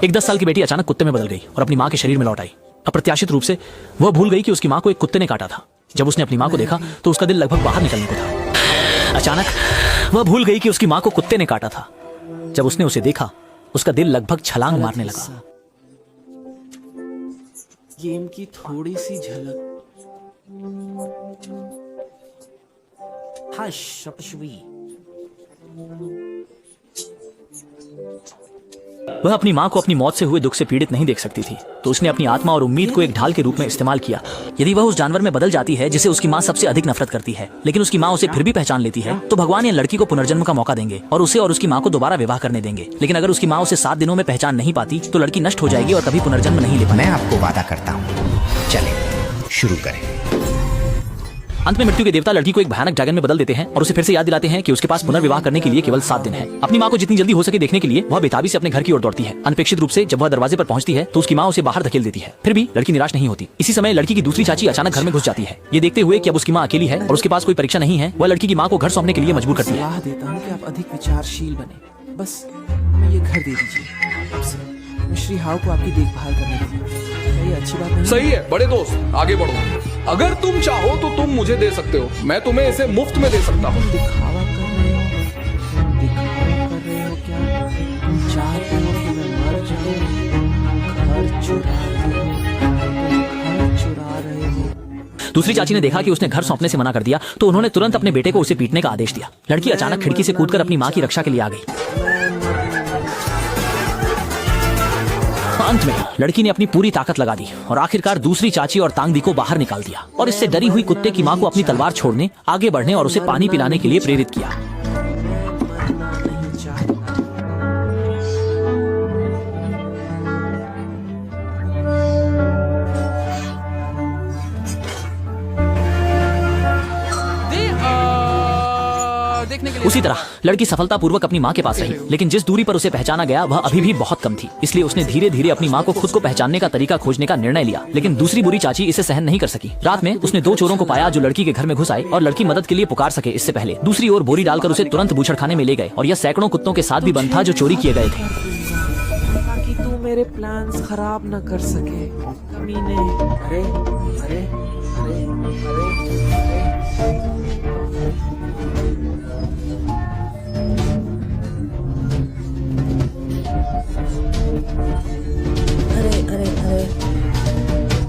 एक 10 साल की बेटी अचानक कुत्ते में बदल गई और अपनी माँ के शरीर में लौट आई। अप्रत्याशित रूप से वह भूल गई कि उसकी माँ को एक कुत्ते ने काटा था। जब उसने अपनी माँ को देखा तो उसका दिल लगभग बाहर निकलने को था। अचानक वह भूल गई कि उसकी माँ को कुत्ते ने काटा था। जब उसने उसे देखा उसका दिल लगभग छलांग मारने लगा। गेम की थोड़ी सी झलक। वह अपनी माँ को अपनी मौत से हुए दुख से पीड़ित नहीं देख सकती थी, तो उसने अपनी आत्मा और उम्मीद को एक ढाल के रूप में इस्तेमाल किया। यदि वह उस जानवर में बदल जाती है जिसे उसकी माँ सबसे अधिक नफरत करती है, लेकिन उसकी माँ उसे फिर भी पहचान लेती है, तो भगवान या लड़की को पुनर्जन्म का मौका देंगे और उसे और उसकी माँ को दोबारा विवाह करने देंगे। लेकिन अगर उसकी माँ उसे 7 दिनों में पहचान नहीं पाती तो लड़की नष्ट हो जाएगी और कभी पुनर्जन्म नहीं ले पाएगी। मैं आपको वादा करता हूँ, चले शुरू करें। अंत में मृत्यु के देवता लड़की को एक भयानक ड्रैगन में बदल देते हैं और उसे फिर से याद दिलाते हैं कि उसके पास पुनर्विवाह करने के लिए केवल 7 दिन है। अपनी माँ को जितनी जल्दी हो सके देखने के लिए वह बेताबी से अपने घर की ओर दौड़ती है। अनपेक्षित रूप से जब वह दरवाजे पर पहुंचती है तो उसकी माँ उसे बाहर धकेल देती है। फिर भी लड़की निराश नहीं होती। इसी समय लड़की की दूसरी चाची अचानक घर में घुस जाती है। ये देखते हुए कि अब उसकी माँ अकेली है और उसके पास कोई परीक्षा नहीं है, वह लड़की की माँ को घर सौंपने के लिए मजबूर करती है। सलाह देता हूँ कि आप अधिक विचारशील बने। बस हमें ये घर दे दीजिए। मैं श्री हाव को आपकी देखभाल करने दूंगा। ये अच्छी बात नहीं? सही है बड़े दोस्त, आगे बढ़ो। अगर तुम चाहो तो तुम मुझे दे सकते हो, मैं तुम्हें इसे मुफ्त में दे सकता हूँ। दिखावा कर रहे हो? दिखावा कर रहे हो क्या? तुम चाहते हो कि मैं मर जाऊं? घर चुरा रहे हो। दूसरी चाची ने देखा कि उसने घर सौंपने से मना कर दिया तो उन्होंने तुरंत अपने बेटे को उसे पीटने का आदेश दिया। लड़की अचानक खिड़की से कूदकर अपनी माँ की रक्षा के लिए आ गई। अंत में लड़की ने अपनी पूरी ताकत लगा दी और आखिरकार दूसरी चाची और तांगदी को बाहर निकाल दिया और इससे डरी हुई कुत्ते की माँ को अपनी तलवार छोड़ने, आगे बढ़ने और उसे पानी पिलाने के लिए प्रेरित किया। उसी तरह लड़की सफलतापूर्वक अपनी माँ के पास रही, लेकिन जिस दूरी पर उसे पहचाना गया वह अभी भी बहुत कम थी। इसलिए उसने धीरे धीरे अपनी माँ को खुद को पहचानने का तरीका खोजने का निर्णय लिया। लेकिन दूसरी बुरी चाची इसे सहन नहीं कर सकी। रात में उसने 2 चोरों को पाया जो लड़की के घर में घुस आए और लड़की मदद के लिए पुकार सके इससे पहले। दूसरी ओर बोरी डालकर उसे तुरंत बूचड़खाने में ले गए और यह सैकड़ों कुत्तों के साथ भी बंद था जो चोरी किए गए थे। ताकि तू मेरे प्लान्स खराब न कर सके कमीने। अरे अरे अरे अरे